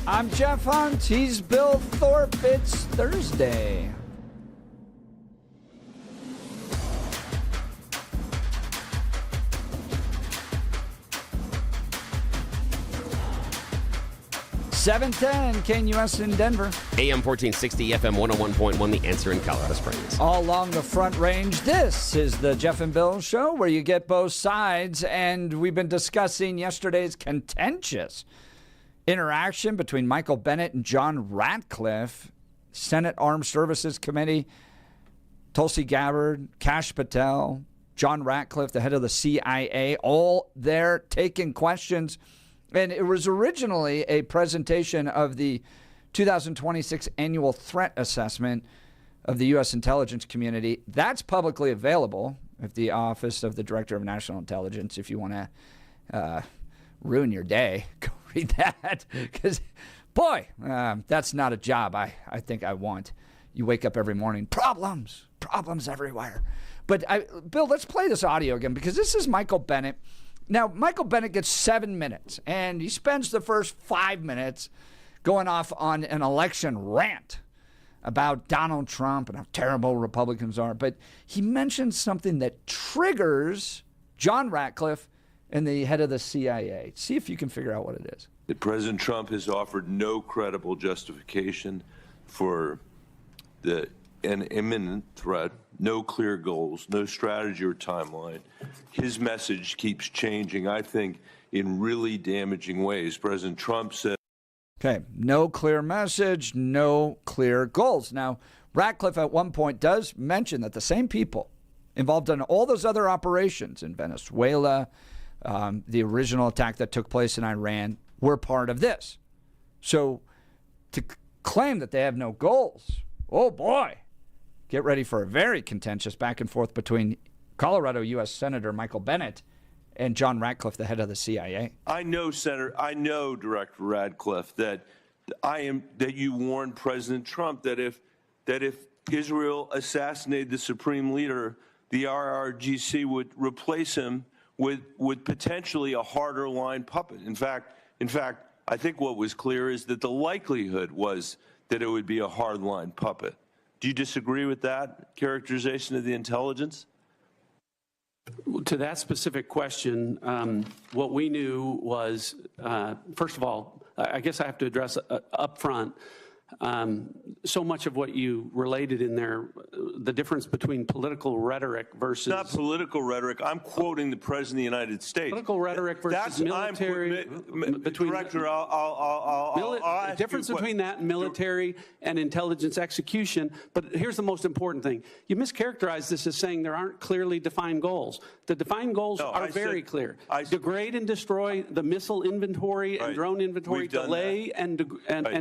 I'm Jeff Hunt. He's Bill Thorpe. It's Thursday. $710 KNUS in Denver. AM 1460, FM 101.1, The Answer in Colorado Springs. All along the Front Range, this is the Jeff and Bill Show where you get both sides. And we've been discussing yesterday's contentious interaction between Michael Bennet and John Ratcliffe, Senate Armed Services Committee, Tulsi Gabbard, Kash Patel, John Ratcliffe, the head of the CIA, all there taking questions. And it was originally a presentation of the 2026 annual threat assessment of the U.S. intelligence community. That's publicly available at the Office of the Director of National Intelligence. If you want to ruin your day, go read that. Because, boy, that's not a job I think I want. You wake up every morning, problems everywhere. But, Bill, let's play this audio again because this is Michael Bennet. Now, Michael Bennet gets 7 minutes, and he spends the first 5 minutes going off on an election rant about Donald Trump and how terrible Republicans are. But he mentions something that triggers John Ratcliffe and the head of the CIA. See if you can figure out what it is. That President Trump has offered no credible justification for an imminent threat, no clear goals, no strategy or timeline. His message keeps changing, I think, in really damaging ways. President Trump said, okay, no clear message, no clear goals. Now, Ratcliffe at one point does mention that the same people involved in all those other operations in Venezuela, the original attack that took place in Iran, were part of this. So to claim that they have no goals, oh boy, get ready for a very contentious back and forth between Colorado U.S. Senator Michael Bennet and John Ratcliffe, the head of the CIA. I know, Director Ratcliffe, that you warned President Trump that if Israel assassinated the supreme leader, the IRGC would replace him with potentially a harder line puppet. In fact, I think what was clear is that the likelihood was that it would be a hard line puppet. Do you disagree with that characterization of the intelligence? To that specific question, what we knew was, first of all, I guess I have to address up front, so much of what you related in there, the difference between political rhetoric versus... It's not political rhetoric. I'm quoting the President of the United States. Political rhetoric versus military... Director, I'll difference between that and military and intelligence execution. But here's the most important thing. You mischaracterized this as saying there aren't clearly defined goals. The defined goals are very clear. Degrade and destroy the missile inventory and drone inventory, delay and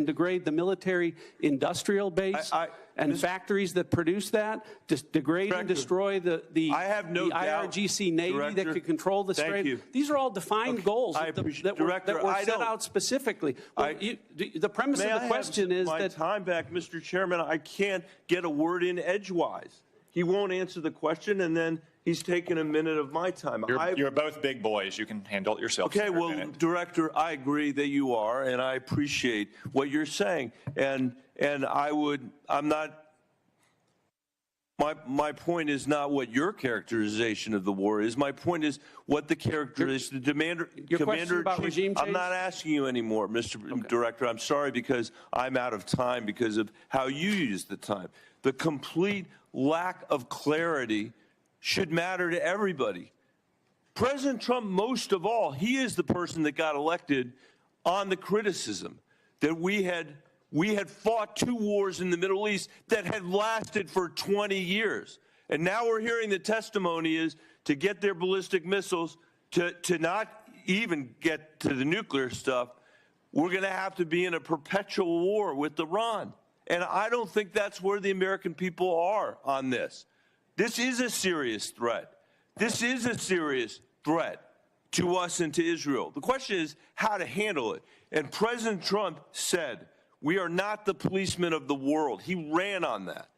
degrade the military industrial base and factories that produce that, degrade and destroy the IRGC Navy that could control the Strait. These are all defined goals that were set out specifically. The premise of the question is that... time back, Mr. Chairman, I can't get a word in edgewise. He won't answer the question, and then he's taken a minute of my time. You're both big boys. You can handle it yourself. Okay, well, Director, I agree that you are, and I appreciate what you're saying. And I'm not... My point is not what your characterization of the war is. My point is what the characterization, Your question about regime change? I'm not asking you anymore, Mr. Director. I'm sorry because I'm out of time because of how you use the time. The complete lack of clarity should matter to everybody. President Trump, most of all, he is the person that got elected on the criticism that we had fought 2 wars in the Middle East that had lasted for 20 years. And now we're hearing the testimony is to get their ballistic missiles, to not even get to the nuclear stuff, we're going to have to be in a perpetual war with Iran. And I don't think that's where the American people are on this. This is a serious threat. This is a serious threat to us and to Israel. The question is how to handle it. And President Trump said, we are not the policemen of the world. He ran on that.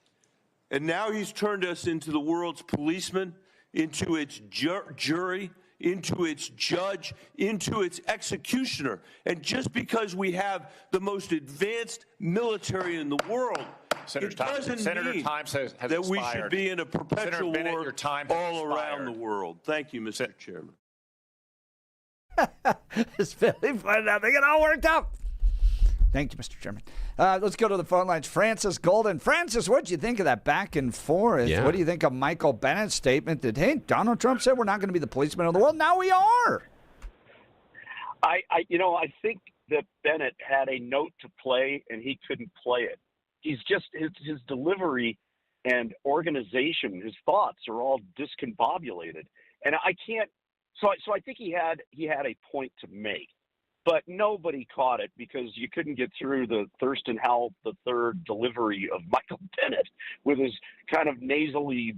And now he's turned us into the world's policemen, into its jury, into its judge, into its executioner. And just because we have the most advanced military in the world, it doesn't mean that we should be in a perpetual war all around the world. Thank you, Mr. Chairman. It's very fun. Now they get all worked up. Thank you, Mr. Chairman. Let's go to the phone lines. Francis Golden. Francis, what do you think of that back and forth? Yeah. What do you think of Michael Bennett's statement that, hey, Donald Trump said we're not going to be the policeman of the world. Now we are. I think that Bennett had a note to play and he couldn't play it. He's just his delivery and organization, his thoughts are all discombobulated, and I can't. So I think he had a point to make, but nobody caught it because you couldn't get through the Thurston Howell III delivery of Michael Bennett with his kind of nasally,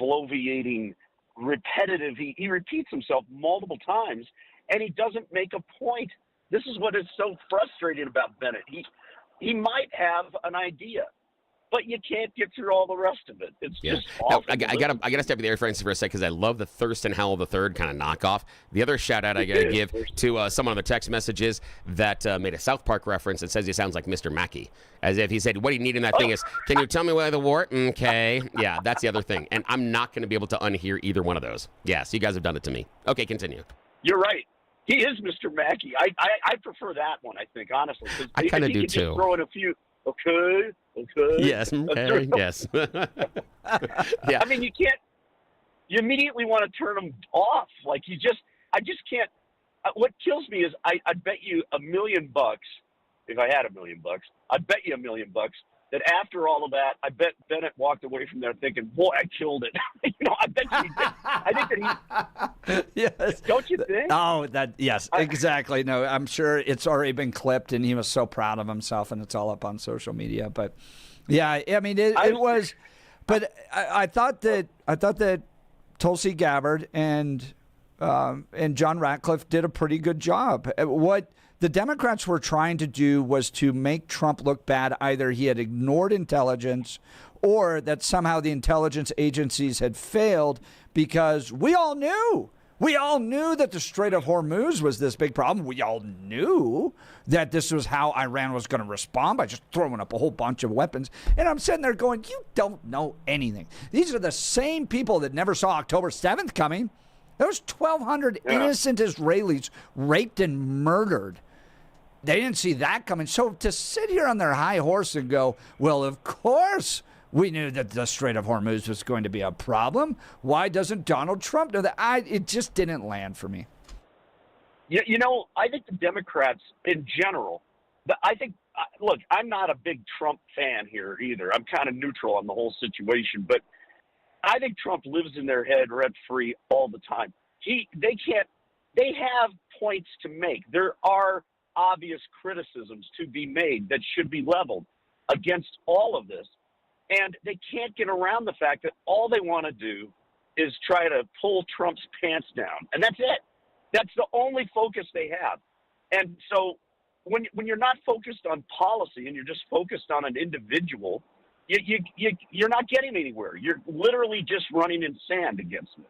bloviating, repetitive. He repeats himself multiple times, and he doesn't make a point. This is what is so frustrating about Bennett. He might have an idea, but you can't get through all the rest of it. It's just awful. I gotta step you there, Francis, for a sec, because I love the Thurston Howell III kind of knockoff. The other shout out I gotta give to someone on the text messages that made a South Park reference that says he sounds like Mr. Mackey, as if he said, "What you need in that thing is, can you tell me where the war?" Okay, yeah, that's the other thing, and I'm not going to be able to unhear either one of those. Yes, you guys have done it to me. Okay, continue. You're right. He is Mr. Mackey. I prefer that one, I think, honestly. I kind of do, just too. Throw in a few, okay. Yes, okay, yes. Yeah. I mean, you immediately want to turn him off. Like, I just can't. What kills me is I'd bet you $1 million, if I had $1 million, I'd bet you $1 million that after all of that, I bet Bennett walked away from there thinking, boy, I killed it. I bet you he did. I think that he. Yes. Don't you think? Oh, yes, exactly. No, I'm sure it's already been clipped, and he was so proud of himself, and it's all up on social media. But yeah, I mean, it was. But I thought that Tulsi Gabbard and John Ratcliffe did a pretty good job. What the Democrats were trying to do was to make Trump look bad. Either he had ignored intelligence or that somehow the intelligence agencies had failed, because we all knew that the Strait of Hormuz was this big problem. We all knew that this was how Iran was going to respond, by just throwing up a whole bunch of weapons. And I'm sitting there going, you don't know anything. These are the same people that never saw October 7th coming. There was 1,200 innocent Israelis raped and murdered. They didn't see that coming. So to sit here on their high horse and go, well, of course we knew that the Strait of Hormuz was going to be a problem. Why doesn't Donald Trump know that? It just didn't land for me. I think the Democrats in general, look, I'm not a big Trump fan here either. I'm kind of neutral on the whole situation, but I think Trump lives in their head rent-free all the time. They have points to make. There are obvious criticisms to be made that should be leveled against all of this. And they can't get around the fact that all they want to do is try to pull Trump's pants down. And that's it. That's the only focus they have. And so when you're not focused on policy and you're just focused on an individual, you're not getting anywhere. You're literally just running in sand against this.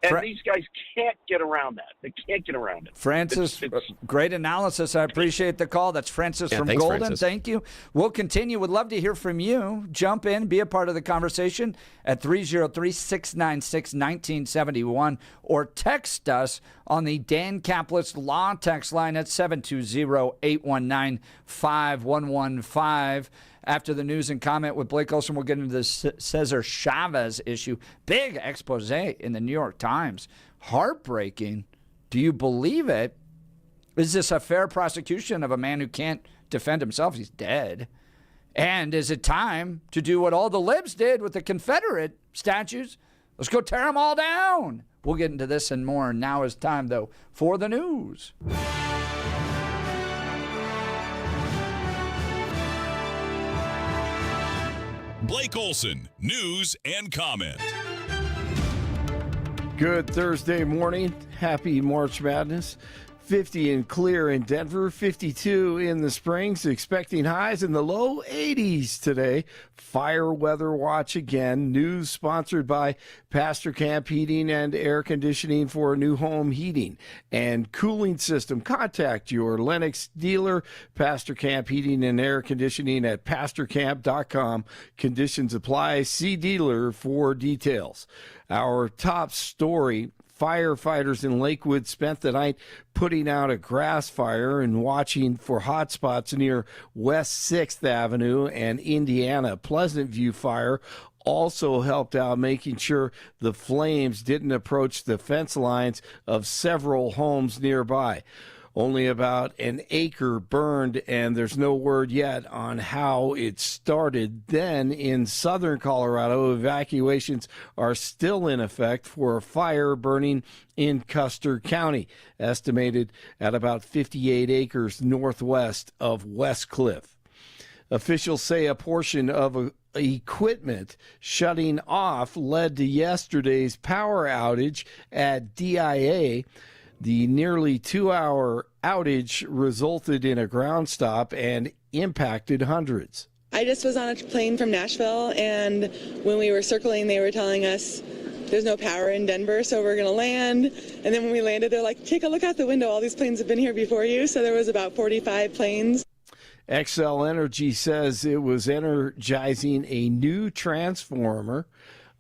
And these guys can't get around that. They can't get around it. Francis, great analysis. I appreciate the call. That's Francis from thanks, Golden. Francis. Thank you. We'll continue. Would love to hear from you. Jump in, be a part of the conversation at 303-696-1971 or text us on the Dan Caplis Law text line at 720-819-5115. After the news and comment with Blake Olson, we'll get into the Cesar Chavez issue. Big expose in the New York Times. Heartbreaking. Do you believe it? Is this a fair prosecution of a man who can't defend himself? He's dead. And is it time to do what all the libs did with the Confederate statues? Let's go tear them all down. We'll get into this and more. Now is time, though, for the news. Blake Olson, news and comment. Good Thursday morning. Happy March Madness. 50 and clear in Denver, 52 in the Springs, expecting highs in the low 80s today. Fire weather watch again. News sponsored by Pastor Camp Heating and Air Conditioning for new home heating and cooling system. Contact your Lennox dealer, Pastor Camp Heating and Air Conditioning at pastorcamp.com. Conditions apply. See dealer for details. Our top story: firefighters in Lakewood spent the night putting out a grass fire and watching for hot spots near West 6th Avenue and Indiana. Pleasant View Fire also helped out making sure the flames didn't approach the fence lines of several homes nearby. Only about an acre burned, and there's no word yet on how it started. Then in southern Colorado, evacuations are still in effect for a fire burning in Custer County, estimated at about 58 acres northwest of West Cliff. Officials say a portion of equipment shutting off led to yesterday's power outage at DIA. The nearly 2-hour outage resulted in a ground stop and impacted hundreds. I just was on a plane from Nashville, and when we were circling, they were telling us there's no power in Denver, so we're going to land. And then when we landed, they're like, take a look out the window. All these planes have been here before you. So there was about 45 planes. Xcel Energy says it was energizing a new transformer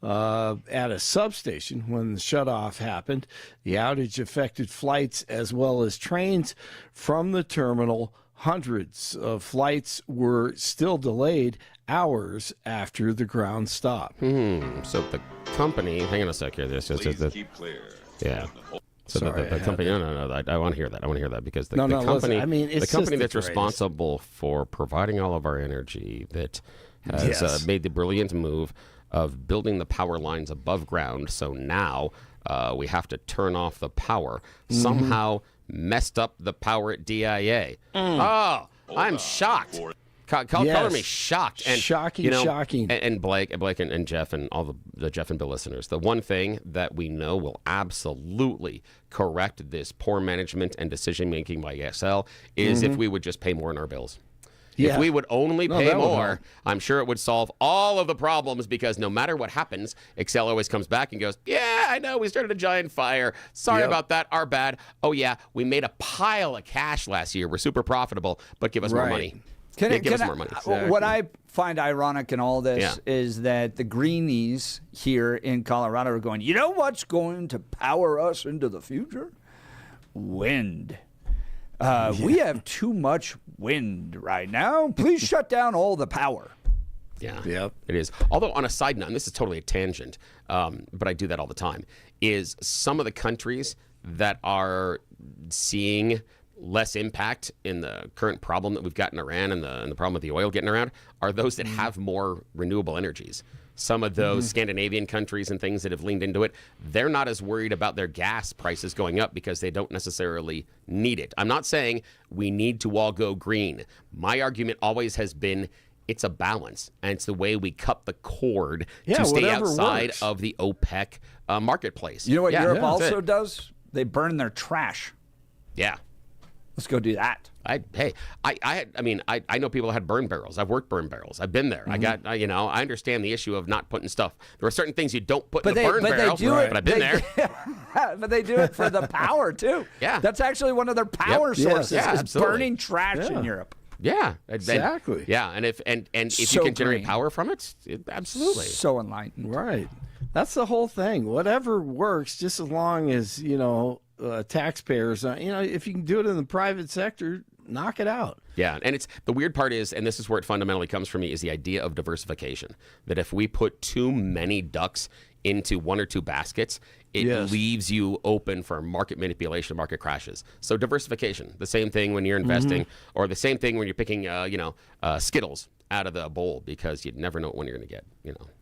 at a substation when the shutoff happened. The outage affected flights as well as trains from the terminal. Hundreds of flights were still delayed hours after the ground stop. So the company, hang on a sec here. Keep clear. Yeah. So Sorry, the company, no, I want to hear that. I want to hear that because the company, listen, I mean, it's the company just that's responsible for providing all of our energy, that has made the brilliant move of building the power lines above ground. So now we have to turn off the power. Somehow messed up the power at DIA. Oh, I'm shocked. Color me shocked. And, shocking. And Blake and Jeff and all the Jeff and Bill listeners, the one thing that we know will absolutely correct this poor management and decision-making by ESL is if we would just pay more in our bills. Yeah. If we would only pay more, I'm sure it would solve all of the problems, because no matter what happens, Excel always comes back and goes, yeah, I know, we started a giant fire. Sorry about that. Our bad. Oh, yeah, we made a pile of cash last year. We're super profitable, but give us more money. Give us more money. Exactly. What I find ironic in all this is that the greenies here in Colorado are going, you know what's going to power us into the future? Wind. We have too much wind right now. Please shut down all the power. Yeah, it is. Although, on a side note, and this is totally a tangent, but I do that all the time, is some of the countries that are seeing less impact in the current problem that we've got in Iran and the problem with the oil getting around are those that have more renewable energies. Some of those Scandinavian countries and things that have leaned into it, they're not as worried about their gas prices going up because they don't necessarily need it. I'm not saying we need to all go green. My argument always has been it's a balance, and it's the way we cut the cord to stay outside of the OPEC marketplace. You know what Europe also does? They burn their trash. Yeah. Let's go do that. I know people that had burn barrels. I've worked burn barrels. I've been there. I got, I understand the issue of not putting stuff. There are certain things you don't put in the burn barrel, but I've been there. But they do it for the power, too. Yeah. That's actually one of their power sources, is burning trash in Europe. Yeah, exactly. And if you can generate power from it, absolutely. So enlightened. Right. That's the whole thing. Whatever works, just as long as, taxpayers, if you can do it in the private sector, knock it out. Yeah, and it's the weird part is, and this is where it fundamentally comes from me, is the idea of diversification. That if we put too many ducks into one or two baskets, it leaves you open for market manipulation, market crashes. So diversification, the same thing when you're investing, or the same thing when you're picking, Skittles out of the bowl, because you never know when you're going to get,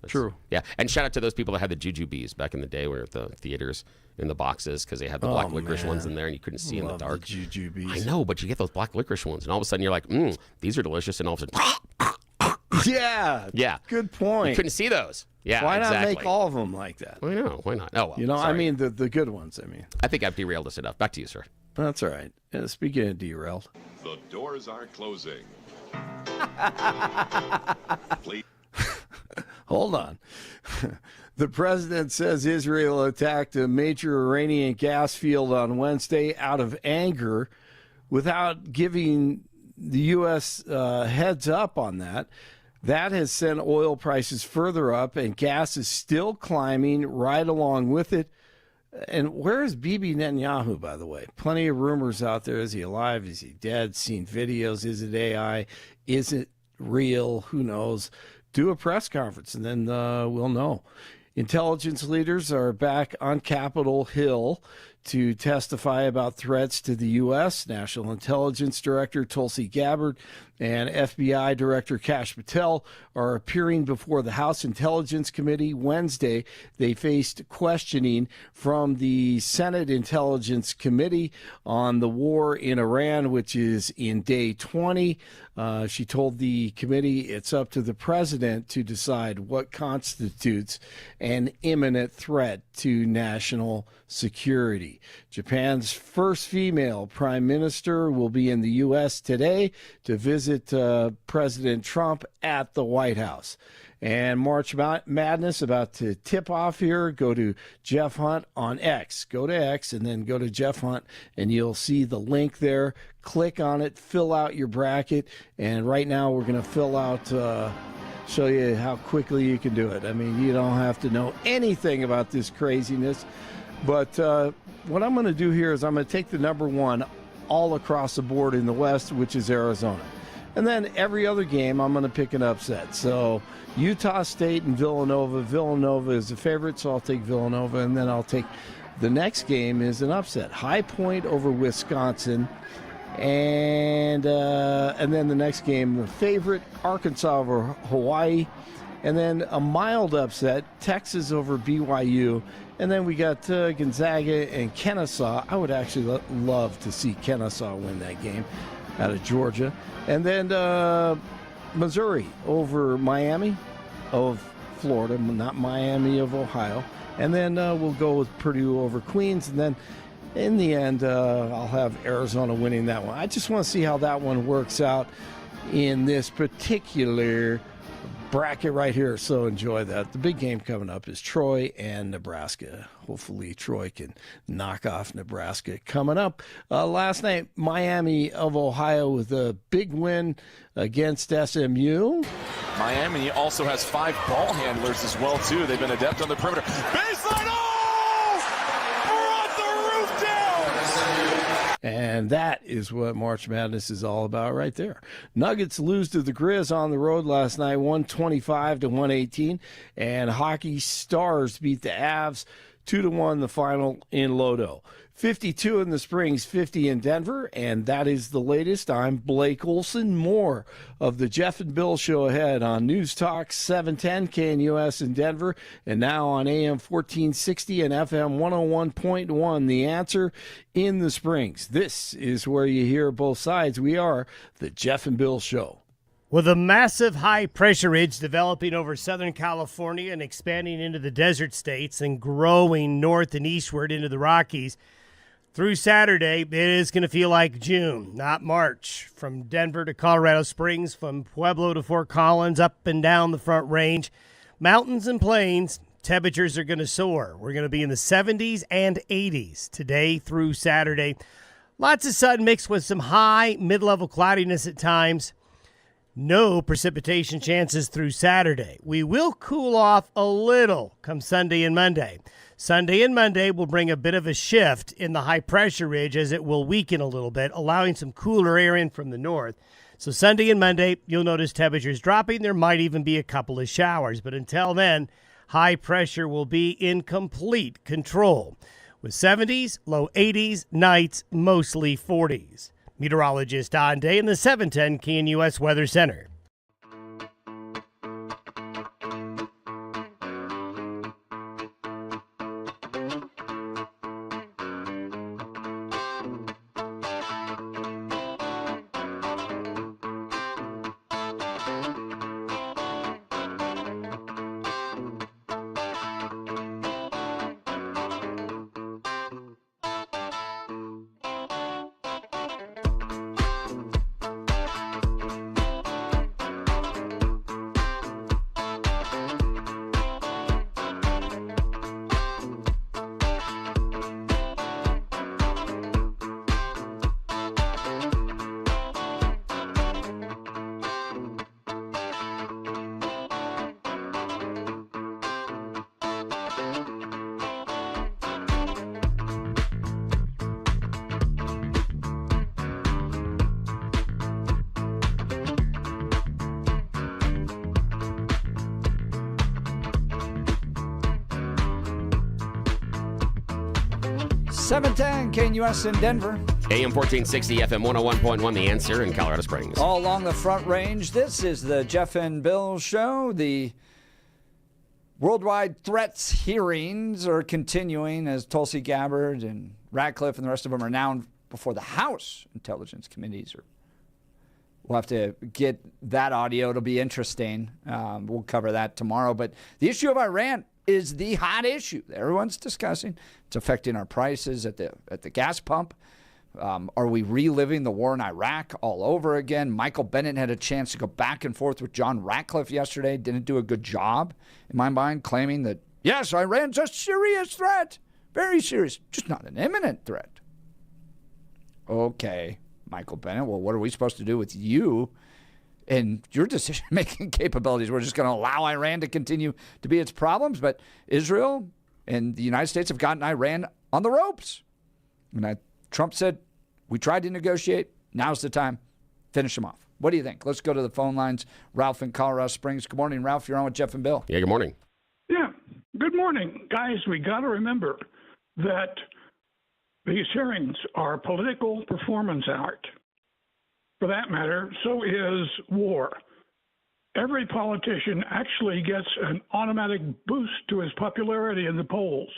True. Yeah, and shout out to those people that had the jujubes back in the day, where at the theaters in the boxes, because they had the black licorice ones in there, and you couldn't see in the dark. The jujubes. I know, but you get those black licorice ones, and all of a sudden you're like, these are delicious, and all of a sudden, yeah. Good point. You couldn't see those. Yeah, why not exactly. make all of them like that? I know, why not? Oh, well, I mean, the good ones, I think I've derailed us enough. Back to you, sir. That's all right. Speaking of derailed. The doors are closing. Please. Hold on. The president says Israel attacked a major Iranian gas field on Wednesday out of anger without giving the U.S. Heads up on that. That has sent oil prices further up, and gas is still climbing right along with it. And where is Bibi Netanyahu, by the way? Plenty of rumors out there. Is he alive? Is he dead? Seen videos. Is it AI? Is it real? Who knows? Do a press conference, and then we'll know. Intelligence leaders are back on Capitol Hill to testify about threats to the U.S. National Intelligence Director Tulsi Gabbard and FBI Director Kash Patel are appearing before the House Intelligence Committee Wednesday. They faced questioning from the Senate Intelligence Committee on the war in Iran, which is in day 20. She told the committee it's up to the president to decide what constitutes an imminent threat to national security. Japan's first female prime minister will be in the U.S. today to visit President Trump at the White House. And March Madness about to tip off here. Go to Jeff Hunt on X. Go to X and then go to Jeff Hunt, and you'll see the link there. Click on it, fill out your bracket, and right now we're going to fill out, show you how quickly you can do it. I mean, you don't have to know anything about this craziness. But what I'm going to do here is I'm going to take the number one all across the board in the West, which is Arizona. And then every other game, I'm going to pick an upset. So Utah State and Villanova. Villanova is the favorite, so I'll take Villanova. And then I'll take the next game is an upset. High Point over Wisconsin. And then the next game, the favorite, Arkansas over Hawaii. And then a mild upset, Texas over BYU. And then we got Gonzaga and Kennesaw. I would actually love to see Kennesaw win that game out of Georgia. And then Missouri over Miami of Florida, not Miami of Ohio. And then we'll go with Purdue over Queens. And then in the end, I'll have Arizona winning that one. I just want to see how that one works out in this particular bracket right here, so enjoy that. The big game coming up is Troy and Nebraska. Hopefully Troy can knock off Nebraska coming up. Last night, Miami of Ohio with a big win against SMU. Miami also has 5 ball handlers as well, too. They've been adept on the perimeter. Baseline, brought the roof down! And that is what March Madness is all about right there. Nuggets lose to the Grizz on the road last night, 125-118. And Hockey Stars beat the Avs 2-1 the final in Lodo. 52 in the Springs, 50 in Denver, and that is the latest. I'm Blake Olson. More of the Jeff and Bill Show ahead on News Talk 710 KNUS in Denver, and now on AM 1460 and FM 101.1. The Answer in the Springs. This is where you hear both sides. We are the Jeff and Bill Show. With a massive high-pressure ridge developing over Southern California and expanding into the desert states and growing north and eastward into the Rockies, through Saturday, it is going to feel like June, not March. From Denver to Colorado Springs, from Pueblo to Fort Collins, up and down the Front Range, mountains and plains, temperatures are going to soar. We're going to be in the 70s and 80s today through Saturday. Lots of sun mixed with some high, mid-level cloudiness at times. No precipitation chances through Saturday. We will cool off a little come Sunday and Monday. Sunday and Monday will bring a bit of a shift in the high-pressure ridge as it will weaken a little bit, allowing some cooler air in from the north. So Sunday and Monday, you'll notice temperatures dropping. There might even be a couple of showers. But until then, high pressure will be in complete control. With 70s, low 80s, nights mostly 40s. Meteorologist Don Day in the 710 KNUS Weather Center. 710 KNUS in Denver. AM 1460, FM 101.1, The Answer in Colorado Springs. All along the Front Range, this is the Jeff and Bill Show. The worldwide threats hearings are continuing as Tulsi Gabbard and Ratcliffe and the rest of them are now before the House Intelligence Committees. We'll have to get that audio. It'll be interesting. We'll cover that tomorrow. But the issue of Iran is the hot issue that everyone's discussing. It's affecting our prices at the gas pump. Are we reliving the war in Iraq all over again? Michael Bennett had a chance to go back and forth with John Ratcliffe yesterday. Didn't do a good job, in my mind, claiming that, yes, Iran's a serious threat. Very serious. Just not an imminent threat. Okay, Michael Bennett, well, what are we supposed to do with you and your decision-making capabilities? We're just going to allow Iran to continue to be its problems, but Israel and the United States have gotten Iran on the ropes. And Trump said, we tried to negotiate. Now's the time. Finish them off. What do you think? Let's go to the phone lines. Ralph in Colorado Springs. Good morning, Ralph. You're on with Jeff and Bill. Yeah, good morning. Yeah, good morning. Guys, we got to remember that these hearings are political performance art. For that matter, so is war. Every politician actually gets an automatic boost to his popularity in the polls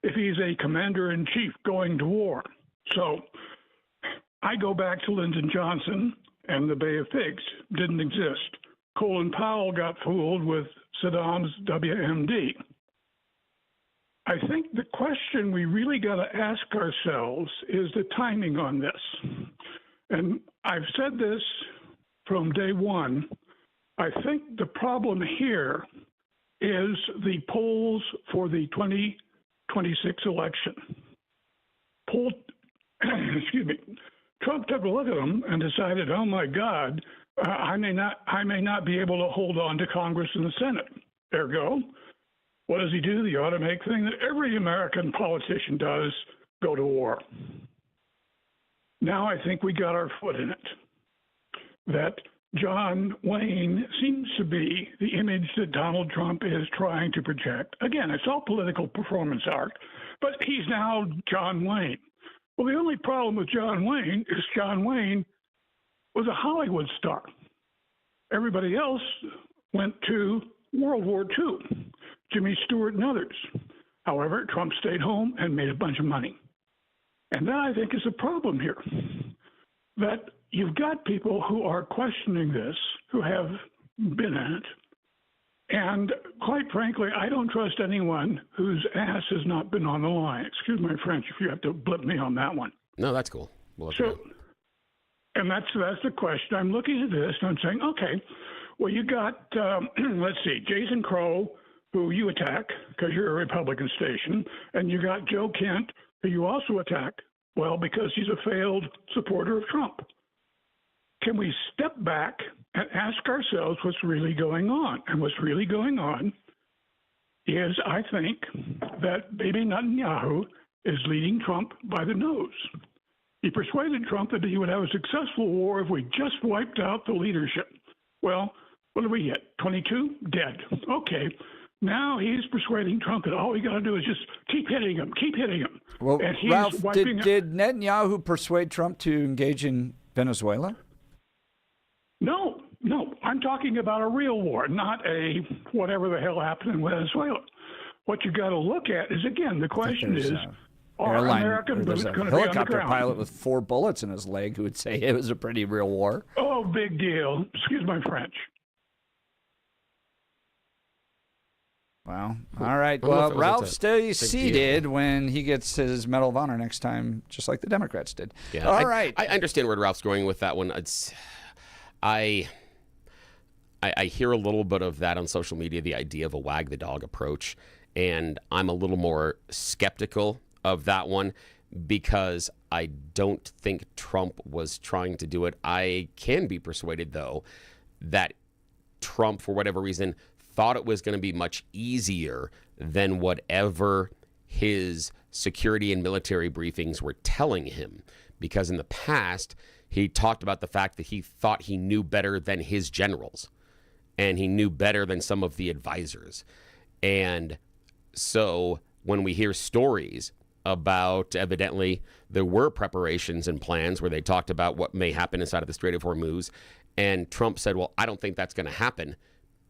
if he's a commander-in-chief going to war. So I go back to Lyndon Johnson and the Bay of Pigs. Didn't exist. Colin Powell got fooled with Saddam's WMD. I think the question we really got to ask ourselves is the timing on this. And I've said this from day one. I think the problem here is the polls for the 2026 election. Excuse me. Trump took a look at them and decided, oh my God, I may not be able to hold on to Congress and the Senate. Ergo, what does he do? The automatic thing that every American politician does, go to war. Now I think we got our foot in it. That John Wayne seems to be the image that Donald Trump is trying to project. Again, it's all political performance art, but he's now John Wayne. Well, the only problem with John Wayne is John Wayne was a Hollywood star. Everybody else went to World War II, Jimmy Stewart and others. However, Trump stayed home and made a bunch of money. And that, I think, is a problem here, that you've got people who are questioning this, who have been in it. And quite frankly, I don't trust anyone whose ass has not been on the line. Excuse my French if you have to blip me on that one. No, that's cool. And that's the question. I'm looking at this and I'm saying, okay, well, you got, let's see, Jason Crow, who you attack because you're a Republican station, and you got Joe Kent, who you also attack, well, because he's a failed supporter of Trump. Can we step back and ask ourselves what's really going on? And what's really going on is, I think, that Bibi Netanyahu is leading Trump by the nose. He persuaded Trump that he would have a successful war if we just wiped out the leadership. Well, what do we get? 22? Dead. Okay. Now he's persuading Trump that all we got to do is just keep hitting him. Well, and he's Ralph, did Netanyahu persuade Trump to engage in Venezuela? No. I'm talking about a real war, not a whatever the hell happened in Venezuela. What you got to look at is, again, the question is, are American boots going to be on the ground? Helicopter pilot with 4 bullets in his leg who would say it was a pretty real war. Oh, big deal. Excuse my French. Well, all right. Well, Ralph stays seated when he gets his Medal of Honor next time, just like the Democrats did. Yeah, all right. I understand where Ralph's going with that one. I hear a little bit of that on social media, the idea of a wag the dog approach, and I'm a little more skeptical of that one because I don't think Trump was trying to do it. I can be persuaded, though, that Trump, for whatever reason, thought it was going to be much easier than whatever his security and military briefings were telling him. Because in the past, he talked about the fact that he thought he knew better than his generals. And he knew better than some of the advisors. And so when we hear stories about evidently there were preparations and plans where they talked about what may happen inside of the Strait of Hormuz. And Trump said, well, I don't think that's going to happen.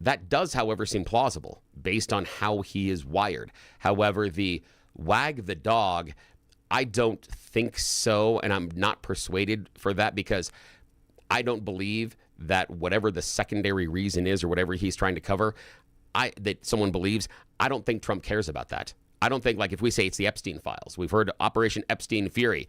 That does, however, seem plausible based on how he is wired. However, the wag the dog, I don't think so. And I'm not persuaded for that because I don't believe that whatever the secondary reason is or whatever he's trying to cover, that someone believes, I don't think Trump cares about that. I don't think, like if we say it's the Epstein files, we've heard Operation Epstein Fury.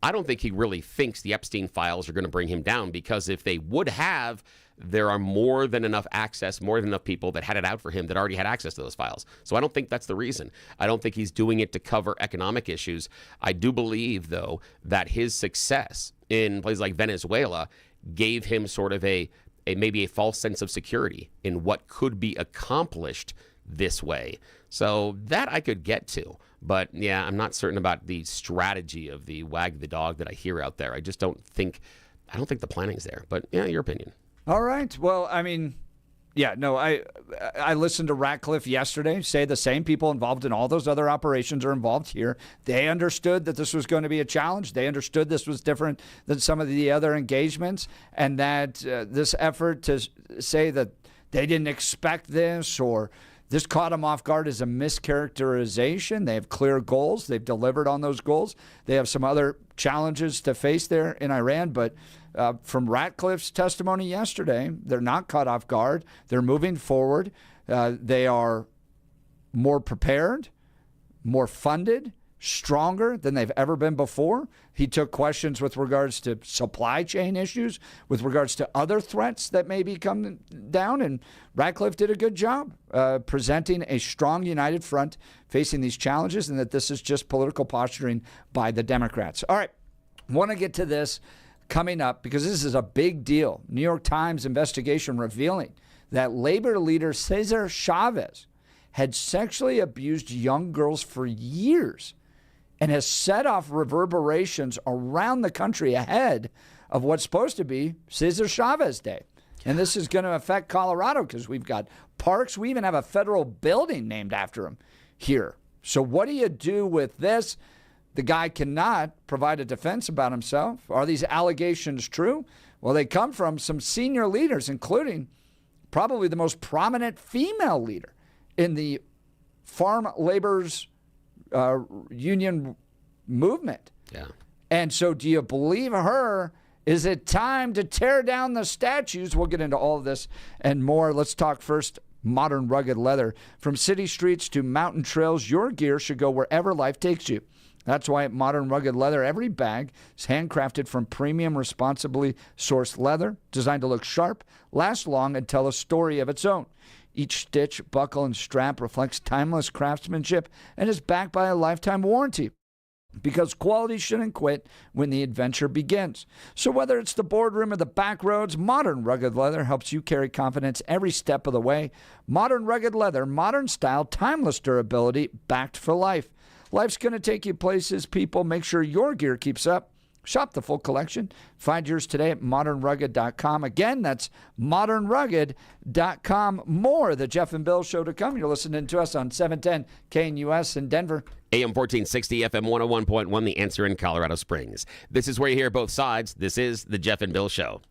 I don't think he really thinks the Epstein files are going to bring him down because if they would have, there are more than enough access, more than enough people that had it out for him that already had access to those files. So I don't think that's the reason. I don't think he's doing it to cover economic issues. I do believe, though, that his success in places like Venezuela gave him sort of a maybe a false sense of security in what could be accomplished this way. So that I could get to. But yeah, I'm not certain about the strategy of the wag the dog that I hear out there. I don't think the planning's there. But yeah, your opinion. All right. Well, I mean, yeah, no, I listened to Ratcliffe yesterday say the same people involved in all those other operations are involved here. They understood that this was going to be a challenge. They understood this was different than some of the other engagements, and that this effort to say that they didn't expect this or this caught them off guard is a mischaracterization. They have clear goals. They've delivered on those goals. They have some other challenges to face there in Iran, but from Ratcliffe's testimony yesterday, they're not caught off guard. They're moving forward. They are more prepared, more funded, stronger than they've ever been before. He took questions with regards to supply chain issues, with regards to other threats that may be coming down, and Ratcliffe did a good job presenting a strong united front facing these challenges, and that this is just political posturing by the Democrats. All right, want to get to this coming up because this is a big deal. New York Times investigation revealing that labor leader Cesar Chavez had sexually abused young girls for years and has set off reverberations around the country ahead of what's supposed to be Cesar Chavez Day. And this is going to affect Colorado because we've got parks. We even have a federal building named after him here. So what do you do with this? The guy cannot provide a defense about himself. Are these allegations true? Well, they come from some senior leaders, including probably the most prominent female leader in the farm laborers union movement. Yeah. And so do you believe her? Is it time to tear down the statues? We'll get into all of this and more. Let's talk first modern rugged leather. From city streets to mountain trails, your gear should go wherever life takes you. That's why at Modern Rugged Leather, every bag is handcrafted from premium, responsibly sourced leather, designed to look sharp, last long, and tell a story of its own. Each stitch, buckle, and strap reflects timeless craftsmanship and is backed by a lifetime warranty, because quality shouldn't quit when the adventure begins. So whether it's the boardroom or the back roads, Modern Rugged Leather helps you carry confidence every step of the way. Modern Rugged Leather, modern style, timeless durability, backed for life. Life's going to take you places, people. Make sure your gear keeps up. Shop the full collection. Find yours today at modernrugged.com. Again, that's modernrugged.com. More of the Jeff and Bill Show to come. You're listening to us on 710 KNUS in Denver. AM 1460, FM 101.1, The Answer in Colorado Springs. This is where you hear both sides. This is the Jeff and Bill Show.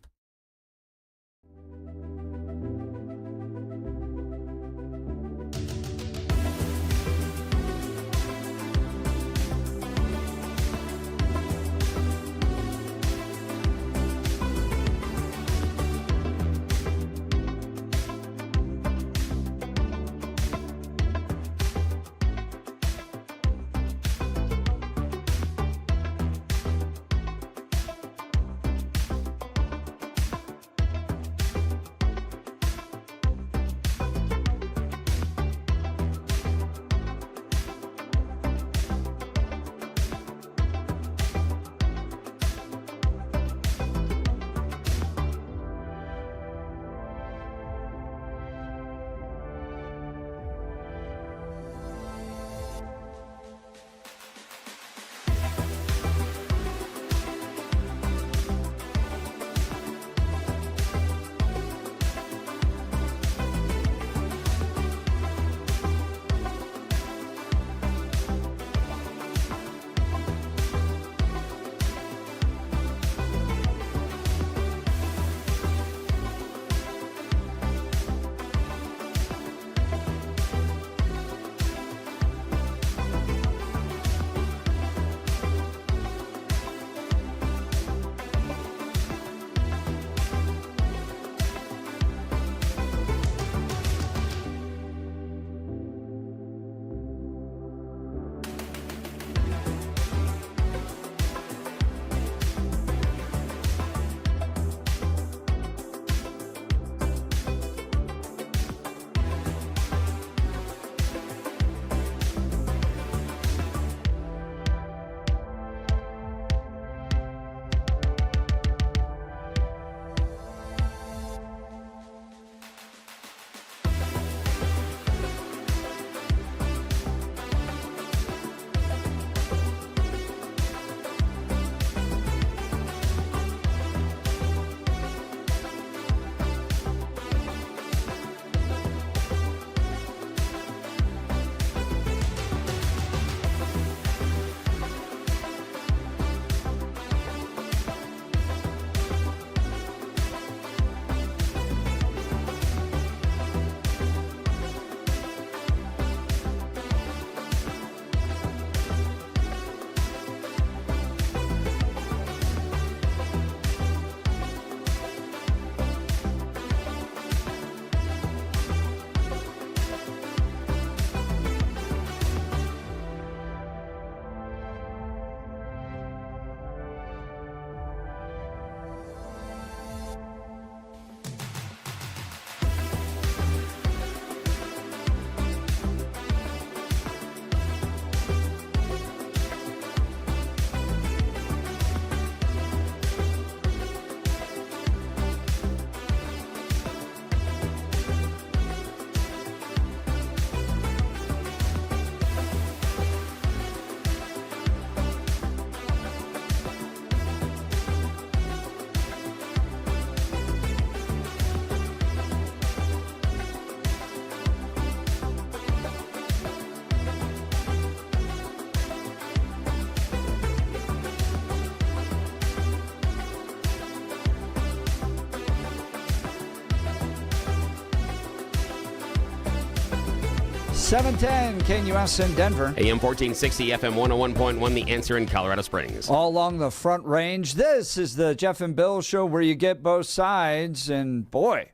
710 KNUS in Denver. AM 1460, FM 101.1, The Answer in Colorado Springs. All along the Front Range, this is the Jeff and Bill Show where you get both sides. And boy,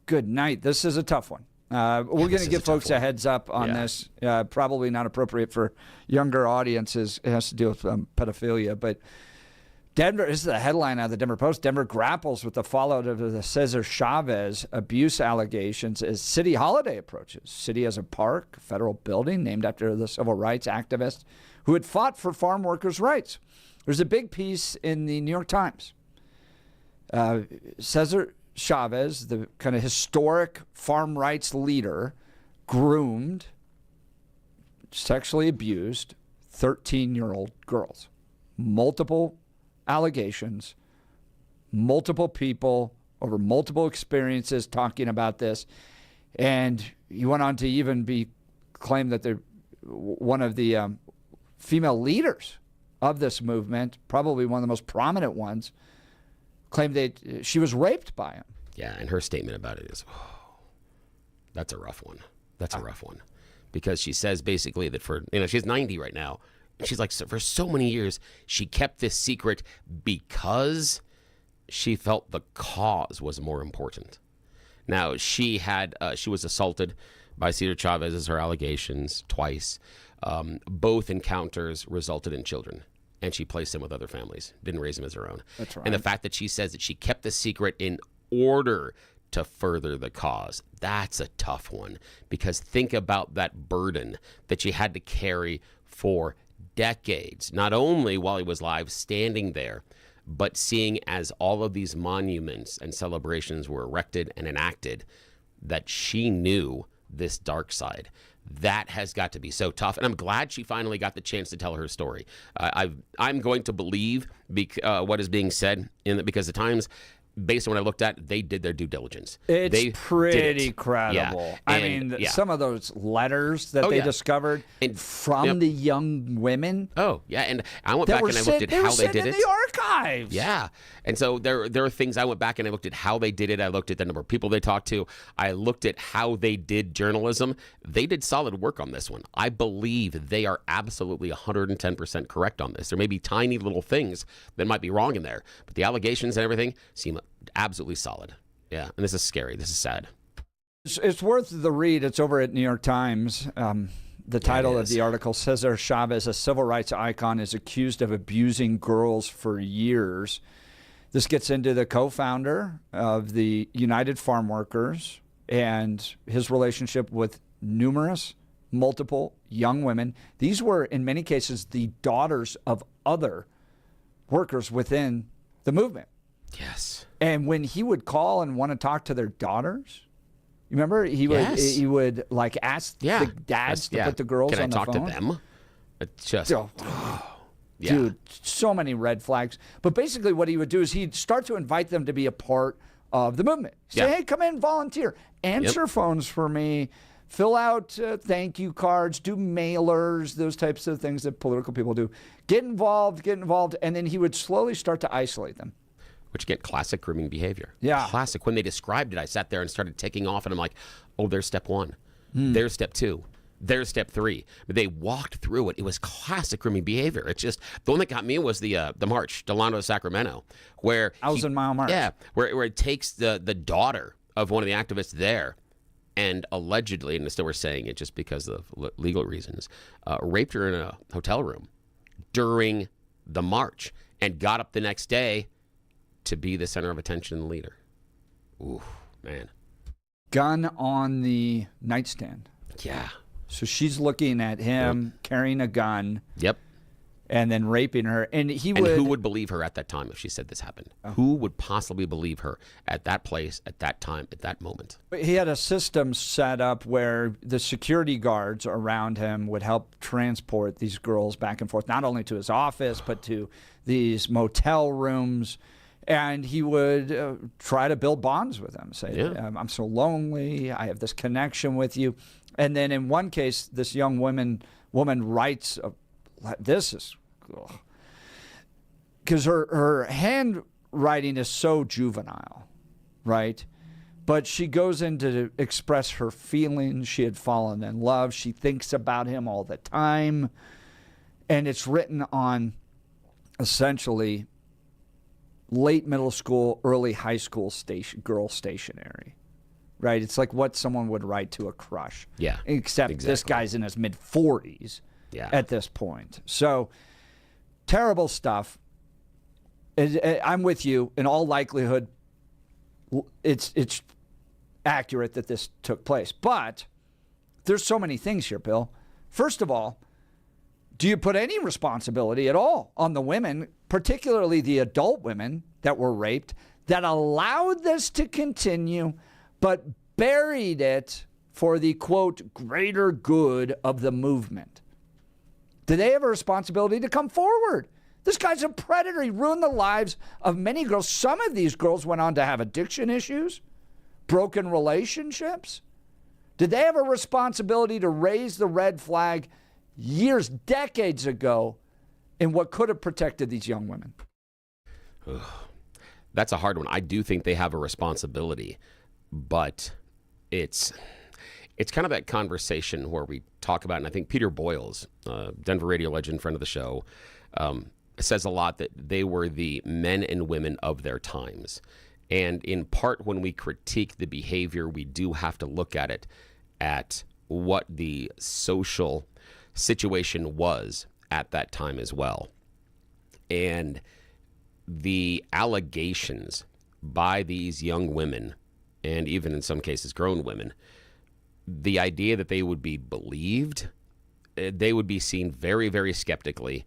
good night. This is a tough one. We're going to give folks a heads up on this. Probably not appropriate for younger audiences. It has to do with pedophilia. But Denver, this is the headline out of the Denver Post. Denver grapples with the fallout of the Cesar Chavez abuse allegations as city holiday approaches. City has a park, federal building named after the civil rights activist who had fought for farm workers' rights. There's a big piece in the New York Times. Cesar Chavez, the kind of historic farm rights leader, groomed, sexually abused 13-year-old girls. Multiple allegations, multiple people over multiple experiences talking about this. And he went on to even be claimed that they're one of the female leaders of this movement, probably one of the most prominent ones, claimed that she was raped by him. Yeah, and her statement about it is, that's a rough one. That's a rough one. Because she says basically that she's 90 right now. She's like, for so many years, she kept this secret because she felt the cause was more important. Now, she was assaulted by Cesar Chavez, as her allegations, twice. Both encounters resulted in children, and she placed them with other families, didn't raise them as her own. That's right. And the fact that she says that she kept the secret in order to further the cause, that's a tough one, because think about that burden that she had to carry for decades, not only while he was alive standing there, but seeing as all of these monuments and celebrations were erected and enacted, that she knew this dark side. That has got to be so tough. And I'm glad she finally got the chance to tell her story. I'm going to believe what is being said because the Times, based on what I looked at, they did their due diligence. It's pretty credible. Yeah. Some of those letters that they discovered from the young women. Oh, yeah. And I went back and I looked at how they did it. In the archives. Yeah. And so there are things I went back and I looked at how they did it. I looked at the number of people they talked to. I looked at how they did journalism. They did solid work on this one. I believe they are absolutely 110% correct on this. There may be tiny little things that might be wrong in there, but the allegations and everything seem absolutely solid. Yeah. And this is scary. This is sad. It's worth the read. It's over at New York Times. The title of the article, Cesar Chavez, a civil rights icon, is accused of abusing girls for years. This gets into the co-founder of the United Farm Workers and his relationship with multiple young women. These were, in many cases, the daughters of other workers within the movement. Yes. And when he would call and want to talk to their daughters, you remember he would like ask the dads to put the girls on the phone. Can I talk to them? It's just dude, so many red flags. But basically what he would do is he'd start to invite them to be a part of the movement. Say, hey, come in, volunteer, answer phones for me, fill out thank you cards, do mailers, those types of things that political people do. Get involved, and then he would slowly start to isolate them. Which get classic grooming behavior. Yeah. Classic. When they described it, I sat there and started ticking off, and I'm like, oh, there's step one. There's step two. There's step three. But they walked through it. It was classic grooming behavior. It's just, the one that got me was the march, Delano to Sacramento, where 1,000-mile march. Yeah, where it takes the daughter of one of the activists there, and allegedly, and still we're saying it just because of legal reasons, raped her in a hotel room during the march, and got up the next day to be the center of attention and leader. Ooh, man. Gun on the nightstand. Yeah. So she's looking at him carrying a gun. Yep. And then raping her. And who would believe her at that time if she said this happened? Who would possibly believe her at that place, at that time, at that moment? He had a system set up where the security guards around him would help transport these girls back and forth, not only to his office, but to these motel rooms. And he would try to build bonds with them. Say, I'm so lonely. I have this connection with you. And then in one case, this young woman writes, this is, because her handwriting is so juvenile, right? But she goes in to express her feelings. She had fallen in love. She thinks about him all the time. And it's written on essentially late middle school, early high school girl stationery. Right? It's like what someone would write to a crush. Yeah. Except this guy's in his mid-40s at this point. So, terrible stuff. I'm with you. In all likelihood, it's accurate that this took place. But there's so many things here, Bill. First of all, do you put any responsibility at all on the women, particularly the adult women that were raped, that allowed this to continue, but buried it for the, quote, greater good of the movement? Do they have a responsibility to come forward? This guy's a predator. He ruined the lives of many girls. Some of these girls went on to have addiction issues, broken relationships. Did they have a responsibility to raise the red flag years, decades ago in what could have protected these young women? That's a hard one. I do think they have a responsibility, but it's kind of that conversation where we talk about, and I think Peter Boyles, Denver radio legend, friend of the show, says a lot that they were the men and women of their times. And in part, when we critique the behavior, we do have to look at it at what the social situation was at that time as well. And the allegations by these young women, and even in some cases grown women, the idea that they would be believed, they would be seen very, very skeptically.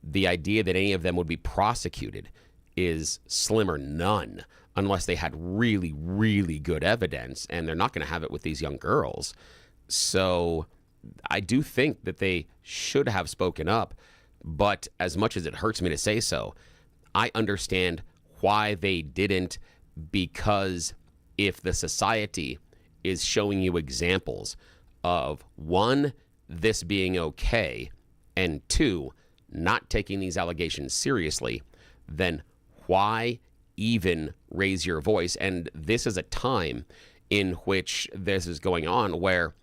The idea that any of them would be prosecuted is slim or none unless they had really, really good evidence, and they're not going to have it with these young girls. So I do think that they should have spoken up, but as much as it hurts me to say so, I understand why they didn't, because if the society is showing you examples of, one, this being okay, and two, not taking these allegations seriously, then why even raise your voice? And this is a time in which this is going on where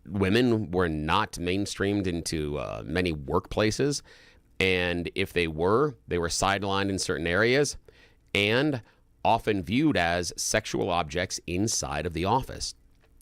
women were not mainstreamed into many workplaces. And if they were sidelined in certain areas and often viewed as sexual objects inside of the office.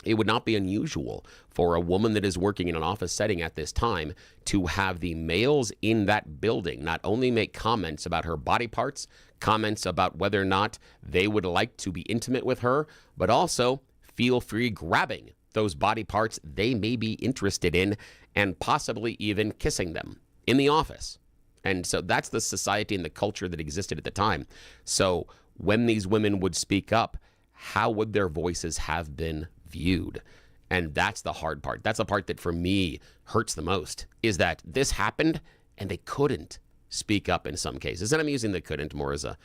It would not be unusual for a woman that is working in an office setting at this time to have the males in that building not only make comments about her body parts, comments about whether or not they would like to be intimate with her, but also feel free grabbing those body parts they may be interested in and possibly even kissing them in the office. And so that's the society and the culture that existed at the time. So when these women would speak up, how would their voices have been viewed? And that's the hard part. That's the part that for me hurts the most, is that this happened and they couldn't speak up in some cases. And I'm using the couldn't more as a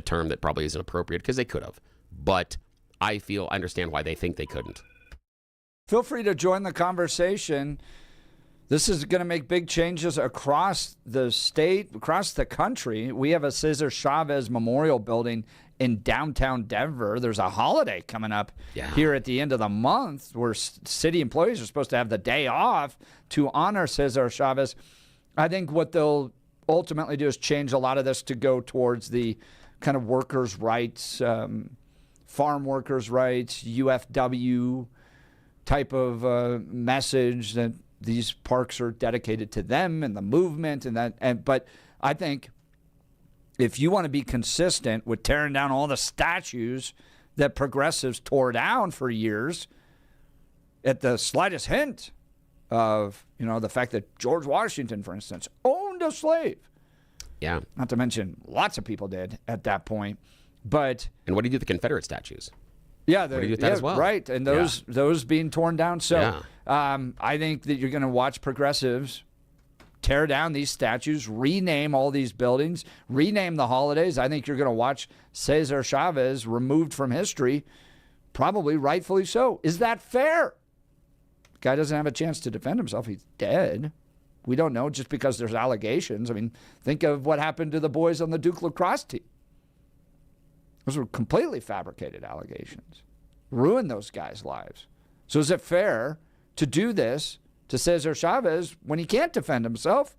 term that probably isn't appropriate, because they could have. But I understand why they think they couldn't. Feel free to join the conversation. This is going to make big changes across the state, across the country. We have a Cesar Chavez Memorial Building in downtown Denver. There's a holiday coming up here at the end of the month where city employees are supposed to have the day off to honor Cesar Chavez. I think what they'll ultimately do is change a lot of this to go towards the kind of workers' rights, farm workers' rights, UFW type of message that these parks are dedicated to them and the movement and that. But I think if you want to be consistent with tearing down all the statues that progressives tore down for years, at the slightest hint of, the fact that George Washington, for instance, owned a slave. Yeah. Not to mention lots of people did at that point. But and what do you do with the Confederate statues? Yeah, what do you do with that as well? Right, and those being torn down. So I think that you're going to watch progressives tear down these statues, rename all these buildings, rename the holidays. I think you're going to watch Cesar Chavez removed from history, probably rightfully so. Is that fair? Guy doesn't have a chance to defend himself. He's dead. We don't know just because there's allegations. I mean, think of what happened to the boys on the Duke lacrosse team. Those were completely fabricated allegations. Ruined those guys' lives. So is it fair to do this to Cesar Chavez when he can't defend himself?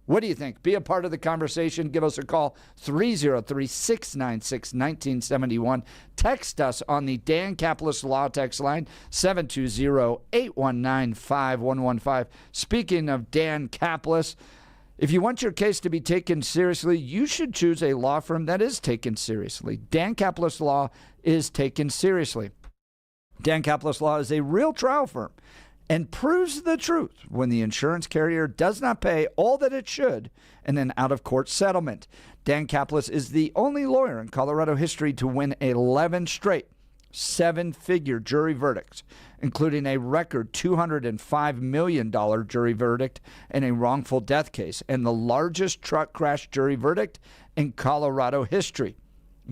What do you think? Be a part of the conversation. Give us a call, 303-696-1971. Text us on the Dan Caplis Law text line, 720-819-5115. Speaking of Dan Caplis, if you want your case to be taken seriously, you should choose a law firm that is taken seriously. Dan Caplis Law is taken seriously. Dan Caplis Law is a real trial firm and proves the truth when the insurance carrier does not pay all that it should in an out-of-court settlement. Dan Caplis is the only lawyer in Colorado history to win 11 straight seven-figure jury verdicts, including a record $205 million jury verdict in a wrongful death case and the largest truck crash jury verdict in Colorado history.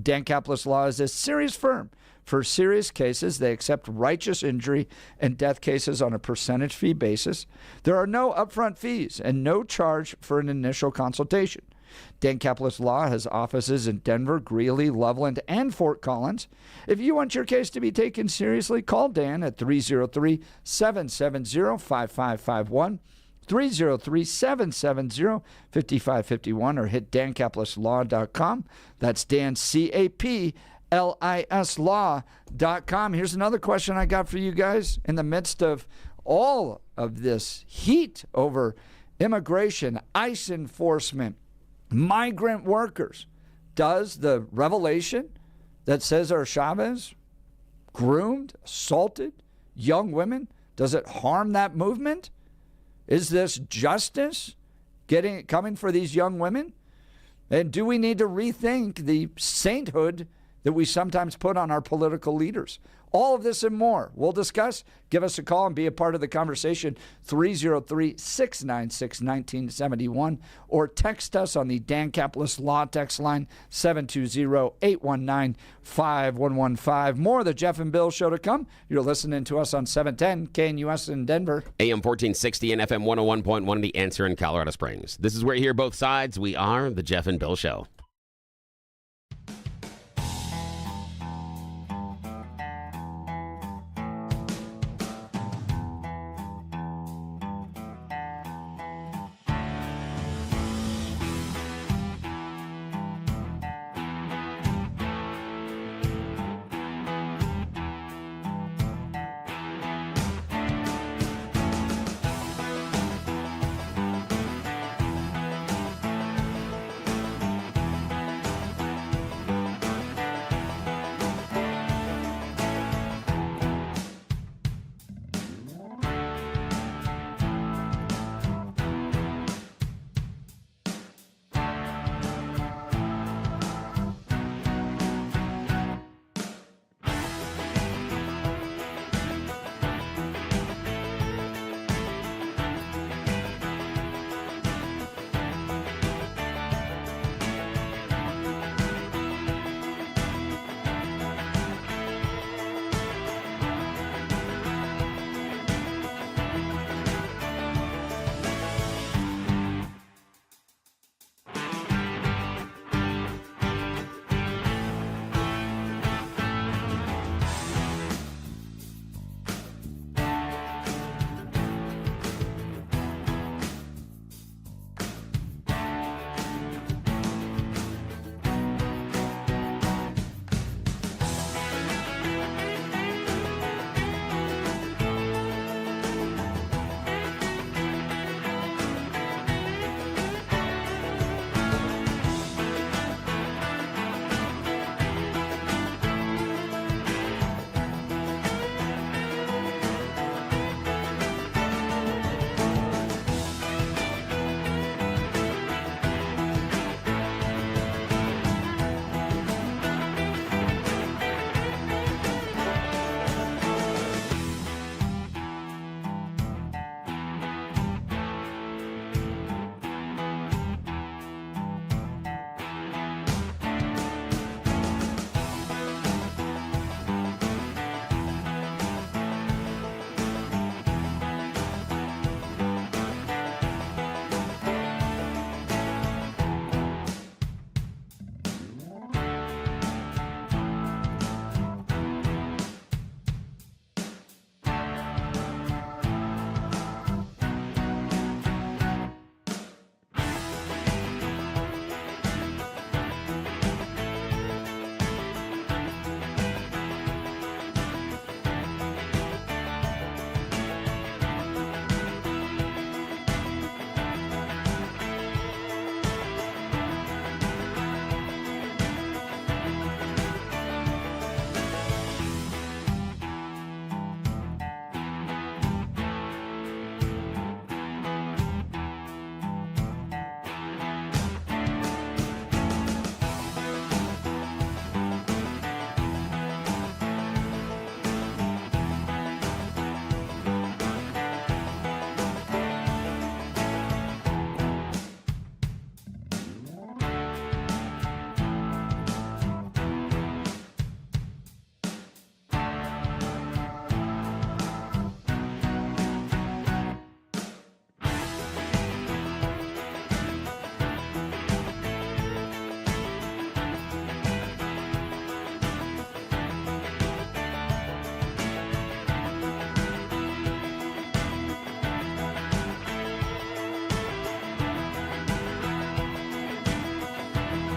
Dan Caplis Law is a serious firm. For serious cases, they accept righteous injury and death cases on a percentage fee basis. There are no upfront fees and no charge for an initial consultation. Dan Caplis Law has offices in Denver, Greeley, Loveland, and Fort Collins. If you want your case to be taken seriously, call Dan at 303-770-5551, 303-770-5551, or hit dancaplisLaw.com. That's Dan, C-A-P-L-I-S Law.com. Here's another question I got for you guys. In the midst of all of this heat over immigration, ICE enforcement, migrant workers, does the revelation that Cesar Chavez groomed, assaulted young women, does it harm that movement? Is this justice coming for these young women? And do we need to rethink the sainthood that we sometimes put on our political leaders? All of this and more we'll discuss. Give us a call and be a part of the conversation, 303-696-1971, or text us on the Dan Caplis Law text line, 720-819-5115. More of the Jeff and Bill Show to come. You're listening to us on 710 KNUS in Denver. AM 1460 and FM 101.1, The Answer in Colorado Springs. This is where you hear both sides. We are the Jeff and Bill Show.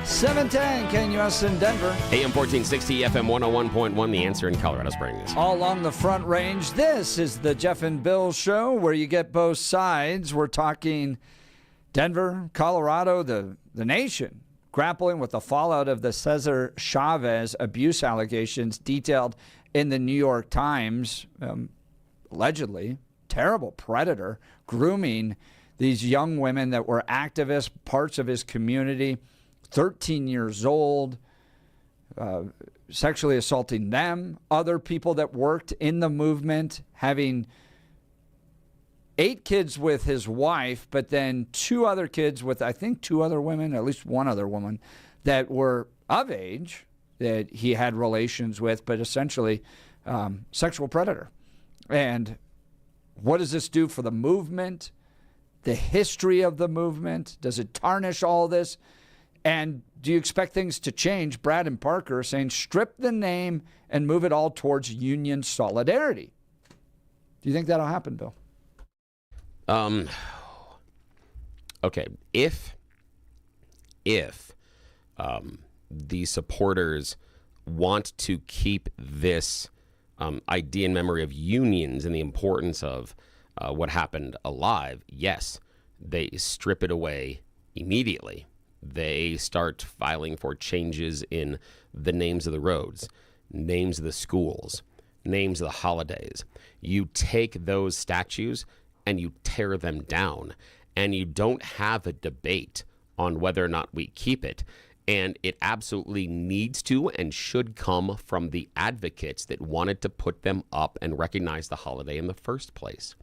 710 KNUS in Denver. AM 1460, FM 101.1, The Answer in Colorado Springs. All along the Front Range, this is the Jeff and Bill Show, where you get both sides. We're talking Denver, Colorado, the nation, grappling with the fallout of the Cesar Chavez abuse allegations detailed in the New York Times. Allegedly, terrible predator grooming these young women that were activists, parts of his community, 13 years old, sexually assaulting them, other people that worked in the movement, having 8 kids with his wife, but then 2 other kids with, I think, 2 other women, at least 1 other woman, that were of age that he had relations with, but essentially sexual predator. And what does this do for the movement, the history of the movement? Does it tarnish all this? And do you expect things to change? Brad and Parker are saying strip the name and move it all towards union solidarity. Do you think that'll happen, Bill? Okay. If the supporters want to keep this idea and memory of unions and the importance of what happened alive, yes, they strip it away immediately. They start filing for changes in the names of the roads, names of the schools, names of the holidays. You take those statues and you tear them down, and you don't have a debate on whether or not we keep it. And it absolutely needs to and should come from the advocates that wanted to put them up and recognize the holiday in the first place.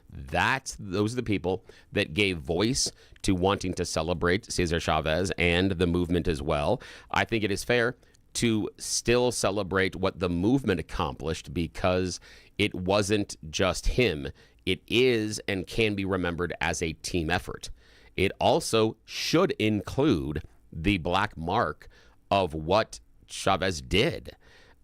Those are the people that gave voice to wanting to celebrate Cesar Chavez and the movement as well. I think it is fair to still celebrate what the movement accomplished, because it wasn't just him. It is and can be remembered as a team effort. It also should include the black mark of what Chavez did.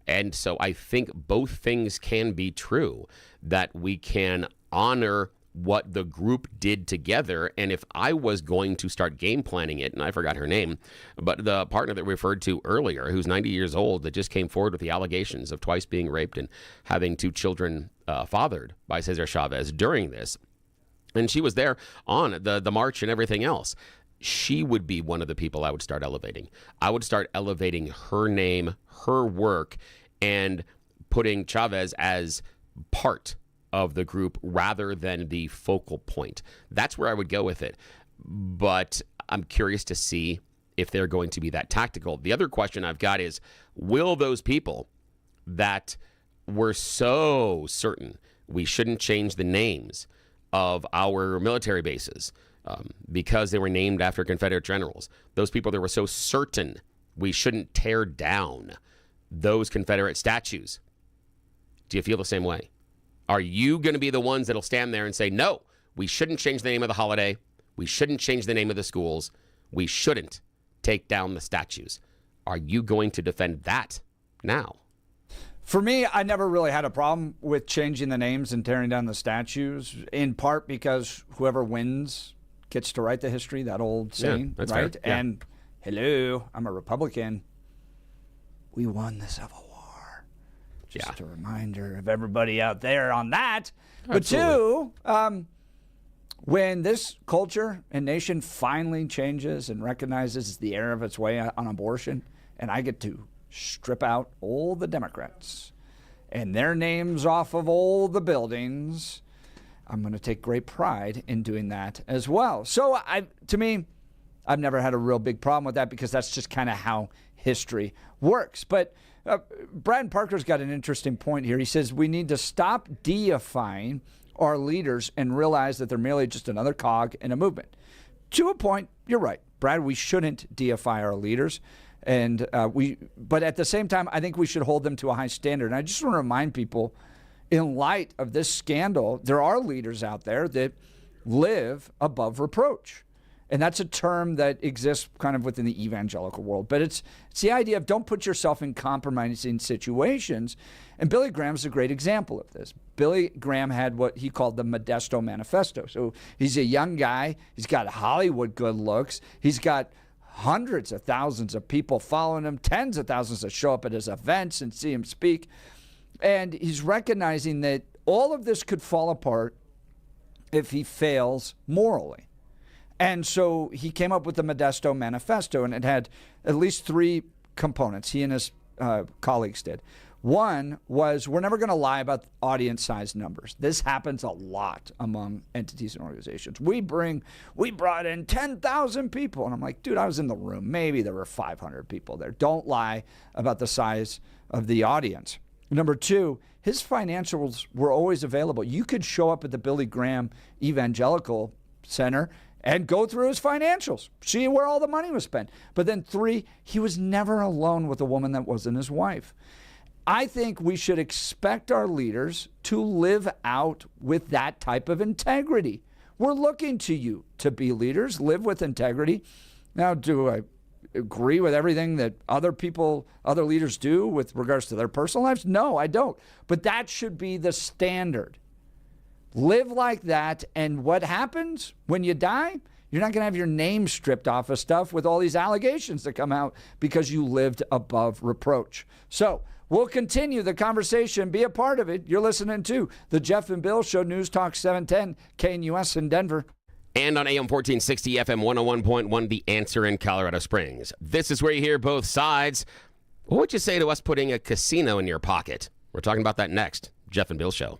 And so I think both things can be true, that we can honor what the group did together. And if I was going to start game planning it, and I forgot her name, but the partner that we referred to earlier, who's 90 years old, that just came forward with the allegations of twice being raped and having 2 children fathered by Cesar Chavez during this, and she was there on the march and everything else, she would be one of the people I would start elevating. I would start elevating her name, her work, and putting Chavez as part of the group rather than the focal point. That's where I would go with it. But I'm curious to see if they're going to be that tactical. The other question I've got is, will those people that were so certain we shouldn't change the names of our military bases because they were named after Confederate generals, those people that were so certain we shouldn't tear down those Confederate statues, do you feel the same way? Are you going to be the ones that'll stand there and say, no, we shouldn't change the name of the holiday, we shouldn't change the name of the schools, we shouldn't take down the statues? Are you going to defend that now? For me, I never really had a problem with changing the names and tearing down the statues, in part because whoever wins gets to write the history, that old saying, that's right? fair. Yeah. And hello, I'm a Republican. We won the Civil War. Just a reminder of everybody out there on that. Absolutely. But 2, when this culture and nation finally changes and recognizes the error of its way on abortion, and I get to strip out all the Democrats and their names off of all the buildings, I'm going to take great pride in doing that as well. So to me, I've never had a real big problem with that, because that's just kind of how history works. But Brad Parker's got an interesting point here. He says we need to stop deifying our leaders and realize that they're merely just another cog in a movement. To a point, you're right, Brad, we shouldn't deify our leaders. But at the same time, I think we should hold them to a high standard. And I just want to remind people, in light of this scandal, there are leaders out there that live above reproach. And that's a term that exists kind of within the evangelical world. But it's the idea of don't put yourself in compromising situations. And Billy Graham's a great example of this. Billy Graham had what he called the Modesto Manifesto. So he's a young guy. He's got Hollywood good looks. He's got hundreds of thousands of people following him, tens of thousands that show up at his events and see him speak. And he's recognizing that all of this could fall apart if he fails morally. And so he came up with the Modesto Manifesto, and it had at least 3 components, he and his colleagues did. One was, we're never going to lie about audience size numbers. This happens a lot among entities and organizations. We brought in 10,000 people. And I'm like, dude, I was in the room. Maybe there were 500 people there. Don't lie about the size of the audience. Number 2, his financials were always available. You could show up at the Billy Graham Evangelical Center and go through his financials, see where all the money was spent. But then 3, he was never alone with a woman that wasn't his wife. I think we should expect our leaders to live out with that type of integrity. We're looking to you to be leaders, live with integrity. Now, do I agree with everything that other leaders do with regards to their personal lives? No, I don't. But that should be the standard. Live like that, and what happens when you die? You're not going to have your name stripped off of stuff with all these allegations that come out because you lived above reproach. So we'll continue the conversation. Be a part of it. You're listening to the Jeff and Bill Show, News Talk 710, KNUS in Denver. And on AM 1460, FM 101.1, The Answer in Colorado Springs. This is where you hear both sides. What would you say to us putting a casino in your pocket? We're talking about that next. Jeff and Bill Show.